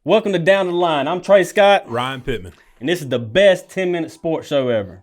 Welcome to Down the Line. I'm Trey Scott. Ryan Pittman. And this is the best 10-minute sports show ever.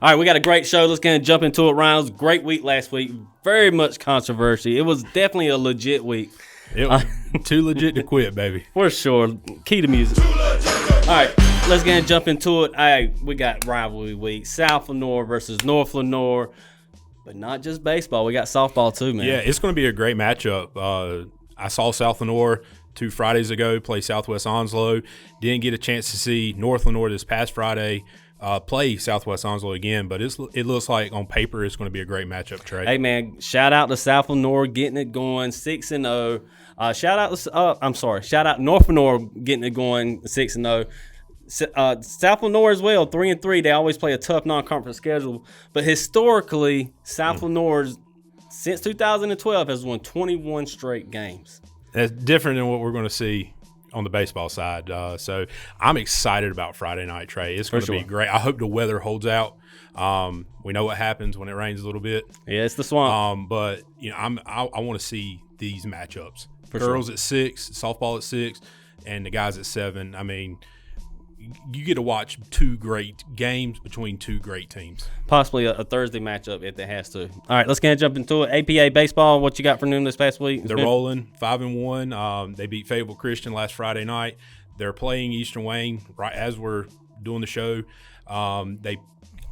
All right, we got a great show. Let's go ahead and jump into it, Ryan. It was a great week last week. Very much controversy. It was definitely a legit week. It was too legit to quit, baby. For sure. Key to music. All right, let's go ahead and jump into it. All right, we got rivalry week. South Lenoir versus North Lenoir. But not just baseball. We got softball too, man. Yeah, it's going to be a great matchup. I saw South Lenoir 2 Fridays ago play Southwest Onslow. Didn't get a chance to see North Lenoir this past Friday play Southwest Onslow again, but it looks like on paper it's going to be a great matchup, Trey. Hey, man, shout out to South Lenoir getting it going 6-0. Shout out North Lenoir getting it going 6-0. South Lenoir as well, 3-3. They always play a tough non-conference schedule, but historically, South Lenoir since 2012 has won 21 straight games. That's different than what we're going to see on the baseball side. So I'm excited about Friday night, Trey. It's going to be great. I hope the weather holds out. We know what happens when it rains a little bit. Yeah, it's the swamp. But I want to see these matchups. Girls at 6, softball at 6, and the guys at 7. I mean, you get to watch 2 great games between 2 great teams. Possibly a Thursday matchup if it has to. All right, let's go ahead and jump into it. APA baseball, what you got for noon this past week? They're rolling 5-1. They beat Fayetteville Christian last Friday night. They're playing Eastern Wayne right as we're doing the show. They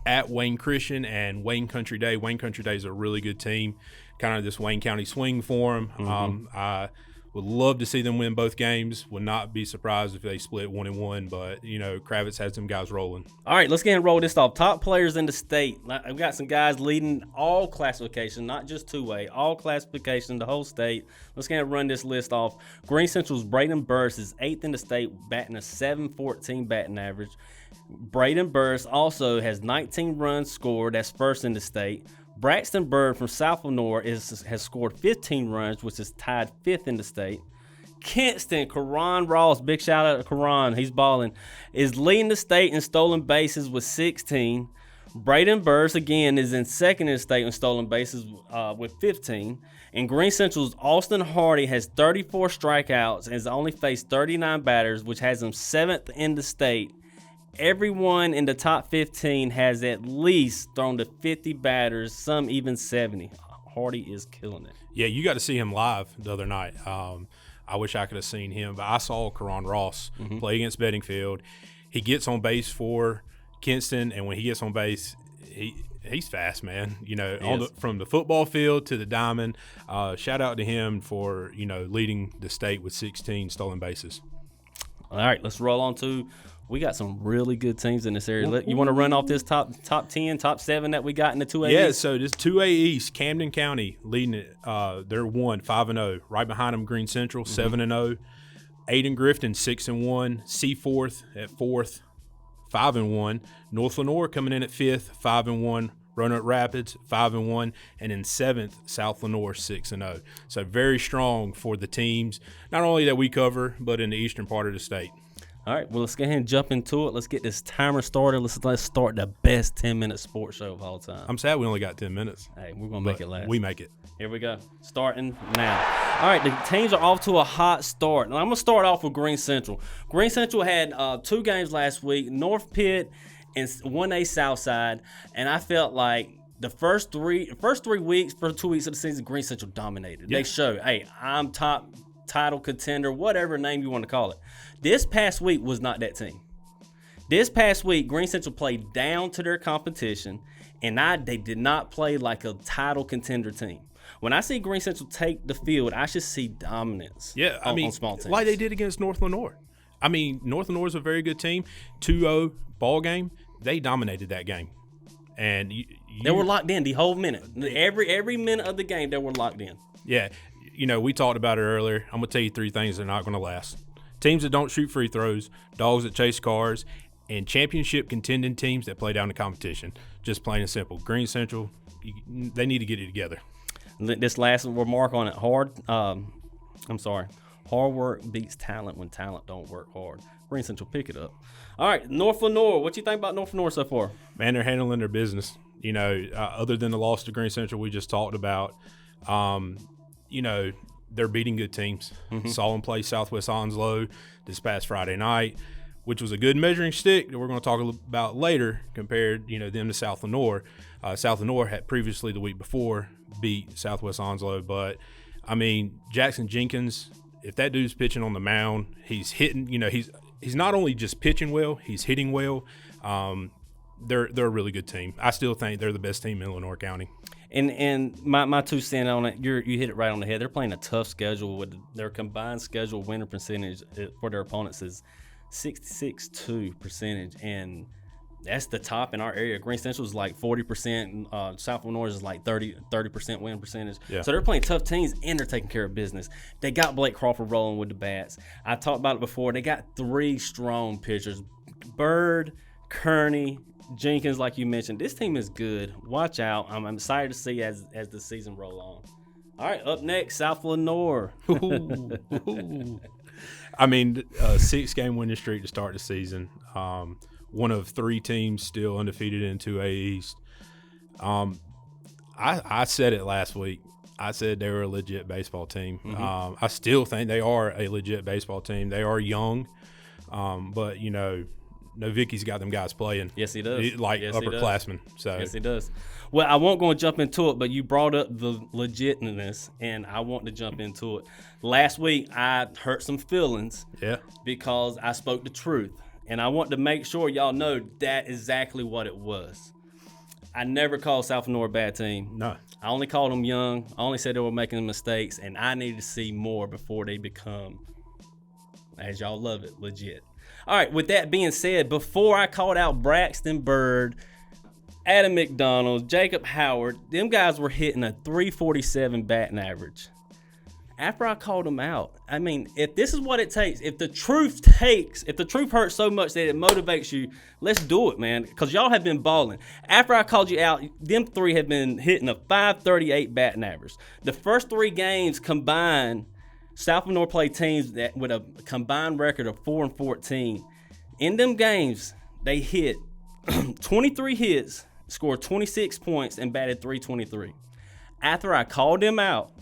at Wayne Christian and Wayne Country Day. Wayne Country Day is a really good team. Kind of this Wayne County swing for them. Mm-hmm. I would love to see them win both games. Would not be surprised if they split 1-1, but, Kravitz had some guys rolling. All right, let's get and roll this off. Top players in the state. I've got some guys leading all classifications, not just two-way, all classifications, the whole state. Let's get and run this list off. Green Central's Braden Burris is 8th in the state, batting a .714 batting average. Braden Burris also has 19 runs scored. That's first in the state. Braxton Bird from South Lenoir has scored 15 runs, which is tied 5th in the state. Kinston, Karan Ross, big shout out to Karan, he's balling, is leading the state in stolen bases with 16. Braden Burris, again, is in 2nd in the state in stolen bases with 15. And Green Central's Austin Hardy has 34 strikeouts and has only faced 39 batters, which has him 7th in the state. Everyone in the top 15 has at least thrown to 50 batters, some even 70. Hardy is killing it. Yeah, you got to see him live the other night. I wish I could have seen him, but I saw Karan Ross play against Beddingfield. He gets on base for Kinston, and when he gets on base, he's fast, man. From the football field to the diamond. Shout out to him for leading the state with 16 stolen bases. All right, let's roll on to. We got some really good teams in this area. You want to run off this top 10, top 7 that we got in the 2A East? Yeah, so this 2A East, Camden County leading it. They're 5-0. Right behind them, Green Central, 7-0. Aiden Grifton, 6-1. Seaforth at 4th, 5-1. North Lenoir coming in at 5th, 5-1. Roanoke Rapids, 5-1. And in 7th, South Lenoir, 6-0. So very strong for the teams, not only that we cover, but in the eastern part of the state. All right, well, let's go ahead and jump into it. Let's get this timer started. Let's start the best 10-minute sports show of all time. I'm sad we only got 10 minutes. Hey, we're going to make it last. We make it. Here we go. Starting now. All right, the teams are off to a hot start. And I'm going to start off with Green Central. Green Central had 2 games last week, North Pitt and 1A Southside, and I felt like the first 3 weeks, first 2 weeks of the season, Green Central dominated. Yeah. They showed, hey, I'm top title contender, whatever name you want to call it. This past week was not that team. This past week, Green Central played down to their competition, and they did not play like a title contender team. When I see Green Central take the field, I should see dominance. Yeah, on small teams. Like they did against North Lenoir. I mean, North Lenoir is a very good team. 2-0 ball game. They dominated that game, and they were locked in the whole minute. Every minute of the game, they were locked in. Yeah, we talked about it earlier. I'm gonna tell you 3 things that are not gonna last. Teams that don't shoot free throws, dogs that chase cars, and championship contending teams that play down the competition. Just plain and simple. Green Central, they need to get it together. This last remark on it, hard work beats talent when talent don't work hard. Green Central, pick it up. All right, North Lenoir. What you think about North Lenoir so far? Man, they're handling their business. Other than the loss to Green Central we just talked about, they're beating good teams. Saw them play Southwest Onslow this past Friday night, which was a good measuring stick that we're going to talk about later, compared, them to South Lenoir. South Lenoir had previously the week before beat Southwest Onslow, but, Jackson Jenkins, if that dude's pitching on the mound, he's hitting, he's not only just pitching well, he's hitting well. They're a really good team. I still think they're the best team in Lenoir County. And my 2 cents on it, you hit it right on the head. They're playing a tough schedule with their combined schedule winner percentage for their opponents is 66.2 percentage, and that's the top in our area. Green Central is like 40%. South Lenoir is like 30% win percentage. Yeah. So they're playing tough teams, and they're taking care of business. They got Blake Crawford rolling with the bats. I talked about it before. They got 3 strong pitchers: Bird, Kearney, Jenkins, like you mentioned. This team is good. Watch out. I'm excited to see as the season roll on. All right, up next, South Lenoir. 6-game winning streak to start the season. One of 3 teams still undefeated in 2A East. I said it last week. I said they were a legit baseball team. I still think they are a legit baseball team. They are young, but Novicki's got them guys playing. Yes, he does. Upperclassmen. So yes, he does. Well, I won't go and jump into it, but you brought up the legitness, and I want to jump into it. Last week, I hurt some feelings because I spoke the truth, and I want to make sure y'all know that exactly what it was. I never called South Lenoir a bad team. No. I only called them young. I only said they were making mistakes, and I need to see more before they become, as y'all love it, legit. All right, with that being said, before I called out Braxton Bird, Adam McDonald, Jacob Howard, them guys were hitting a 347 batting average. After I called them out, if this is what it takes, if the truth hurts so much that it motivates you, let's do it, man, because y'all have been balling. After I called you out, them 3 have been hitting a 538 batting average. The first 3 games combined, South Lenoir played teams that with a combined record of 4-14. In them games, they hit 23 hits, scored 26 points, and batted .323. After I called them out,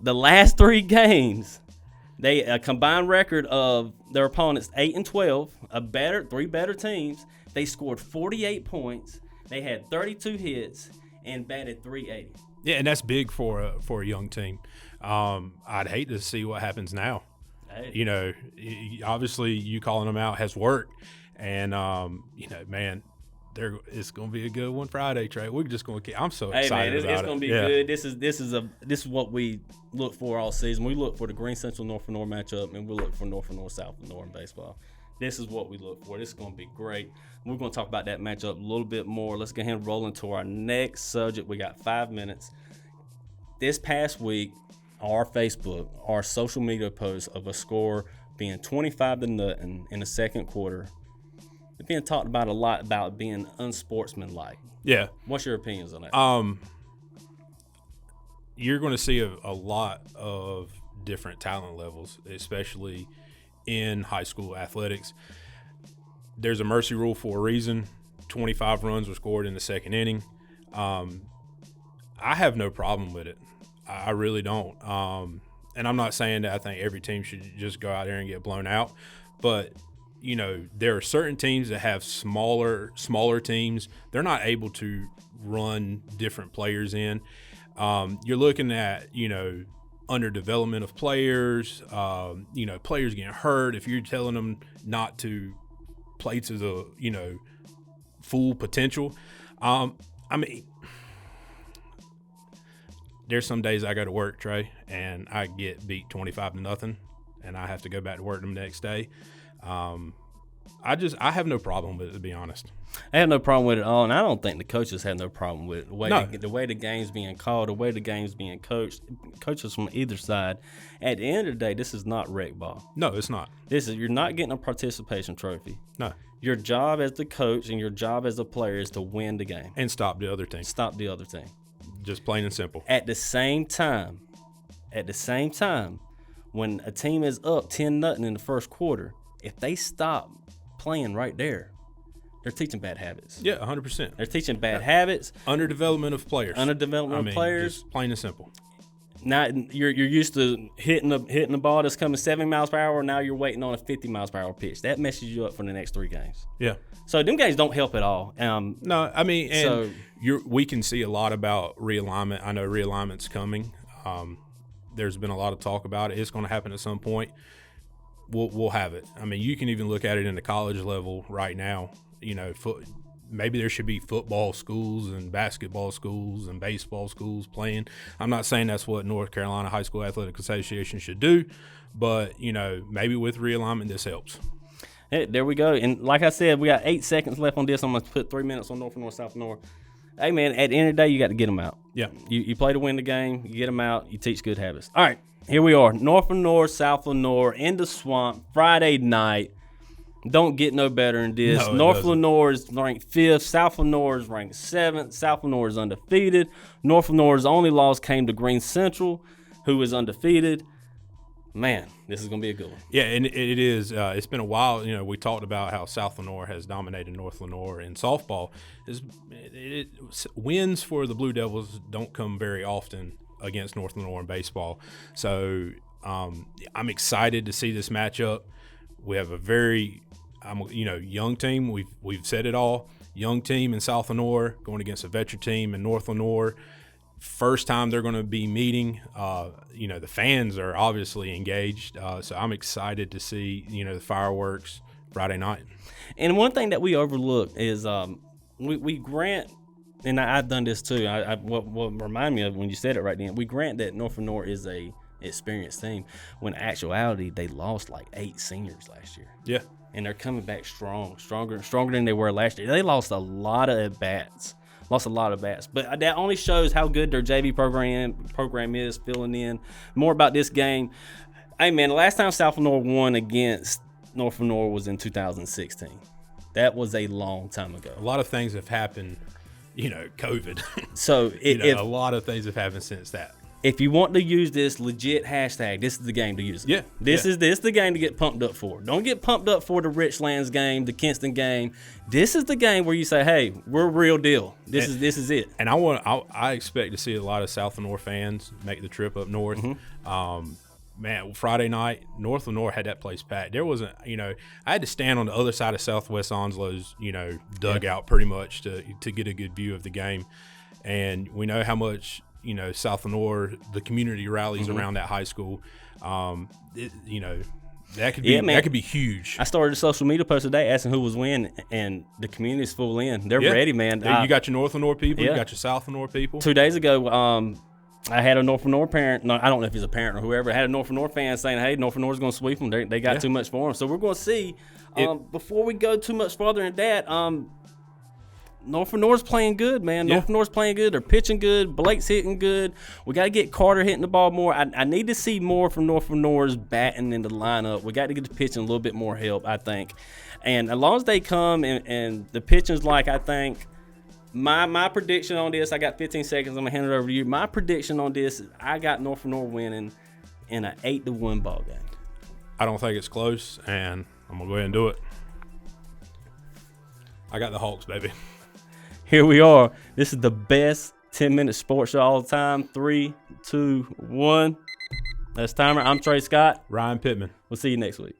the last 3 games, they a combined record of their opponents 8-12, 3 better teams. They scored 48 points. They had 32 hits and batted .380. Yeah, and that's big for a young team. I'd hate to see what happens now. Hey. Obviously you calling them out has worked, and man, it's gonna be a good one Friday, Trey. We're just gonna. I'm so excited about it. It's gonna be good. This is what we look for all season. We look for the Green Central North Lenoir matchup, and we look for North Lenoir South Lenoir in baseball. This is what we look for. This is gonna be great. We're gonna talk about that matchup a little bit more. Let's go ahead and roll into our next subject. We got 5 minutes. This past week, our Facebook, our social media posts of a score being 25-0 in the second quarter, it's being talked about a lot about being unsportsmanlike. Yeah. What's your opinions on that? You're going to see a lot of different talent levels, especially in high school athletics. There's a mercy rule for a reason. 25 runs were scored in the second inning. I have no problem with it. I really don't. And I'm not saying that I think every team should just go out there and get blown out. But, there are certain teams that have smaller teams. They're not able to run different players in. You're looking at, underdevelopment of players, players getting hurt. If you're telling them not to play to the, full potential. There's some days I go to work, Trey, and I get beat 25-0, and I have to go back to work the next day. I have no problem with it, to be honest. I have no problem with it at all, and I don't think the coaches have no problem with it. The way the game's being called, the way the game's being coached, coaches from either side. At the end of the day, this is not rec ball. No, it's not. You're not getting a participation trophy. No. Your job as the coach and your job as a player is to win the game. And stop the other team. Just plain and simple. At the same time, when a team is up 10-0 in the first quarter, if they stop playing right there, they're teaching bad habits. Yeah, 100%. They're teaching bad habits. Underdevelopment of players. Just plain and simple. Now you're used to hitting the ball that's coming 70 miles per hour. Now you're waiting on a 50 miles per hour pitch. That messes you up for the next 3 games. Yeah. So them games don't help at all. No, I mean, and we can see a lot about realignment. I know realignment's coming. There's been a lot of talk about it. It's going to happen at some point. We'll have it. I mean, you can even look at it in the college level right now. You know, maybe there should be football schools and basketball schools and baseball schools playing. I'm not saying that's what North Carolina High School Athletic Association should do, but, you know, maybe with realignment this helps. Hey, there we go. And like I said, we got 8 seconds left on this. I'm going to put 3 minutes on North and North, South and North. Hey, man, at the end of the day, you got to get them out. Yeah. You play to win the game. You get them out. You teach good habits. All right, here we are. North Lenoir, South Lenoir, in the swamp, Friday night. Don't get no better than this. No, North Lenoir is ranked 5th. South Lenoir is ranked 7th. South Lenoir is undefeated. North Lenoir's only loss came to Green Central, who is undefeated. Man, this is going to be a good one. Yeah, and it is. It's been a while. You know, we talked about how South Lenoir has dominated North Lenoir in softball. Wins for the Blue Devils don't come very often against North Lenoir in baseball. So I'm excited to see this matchup. We have a very young team. We've said it all. Young team in South Lenoir going against a veteran team in North Lenoir. First time they're going to be meeting. The fans are obviously engaged. So I'm excited to see, the fireworks Friday night. And one thing that we overlook is we grant, and I've done this too. What remind me of when you said it right then, we grant that North Lenoir is a experienced team. When in actuality, they lost like 8 seniors last year. Yeah. And they're coming back stronger than they were last year. They lost a lot of at-bats. But that only shows how good their JV program is filling in. More about this game. Hey, man, the last time South Lenoir won against North Lenoir was in 2016. That was a long time ago. A lot of things have happened, COVID. So a lot of things have happened since that. If you want to use this legit hashtag, this is the game to use it. Yeah. This is the game to get pumped up for. Don't get pumped up for the Richlands game, the Kinston game. This is the game where you say, "Hey, we're real deal. This is it." And I expect to see a lot of South Lenoir fans make the trip up north. Mm-hmm. Man, Friday night, North Lenoir had that place packed. There wasn't, I had to stand on the other side of Southwest Onslow's, dugout pretty much to get a good view of the game. And we know how much, South Lenoir, the community rallies around that high school. That could be huge. I started a social media post today asking who was winning, and the community's full in. They're ready, man. You got your North Lenoir people. You got your South Lenoir people. 2 days ago, I had a North Lenoir parent. No, I don't know if he's a parent or whoever. I had a North Lenoir fan saying, "Hey, North Lenoir's going to sweep them. They got too much for them." So we're going to see. Before we go too much further in that, North Lenoir's playing good, man. North Lenoir's playing good. They're pitching good. Blake's hitting good. We got to get Carter hitting the ball more. I need to see more from North Lenoir's batting in the lineup. We got to get the pitching a little bit more help, I think. And as long as they come and the pitching's like, I think, my prediction on this, I got 15 seconds. I'm going to hand it over to you. My prediction on this is I got North Lenoir winning in an 8-1 ball game. I don't think it's close, and I'm going to go ahead and do it. I got the Hawks, baby. Here we are. This is the best 10-minute sports show all the time. 3, 2, 1. That's timer. I'm Trey Scott. Ryan Pittman. We'll see you next week.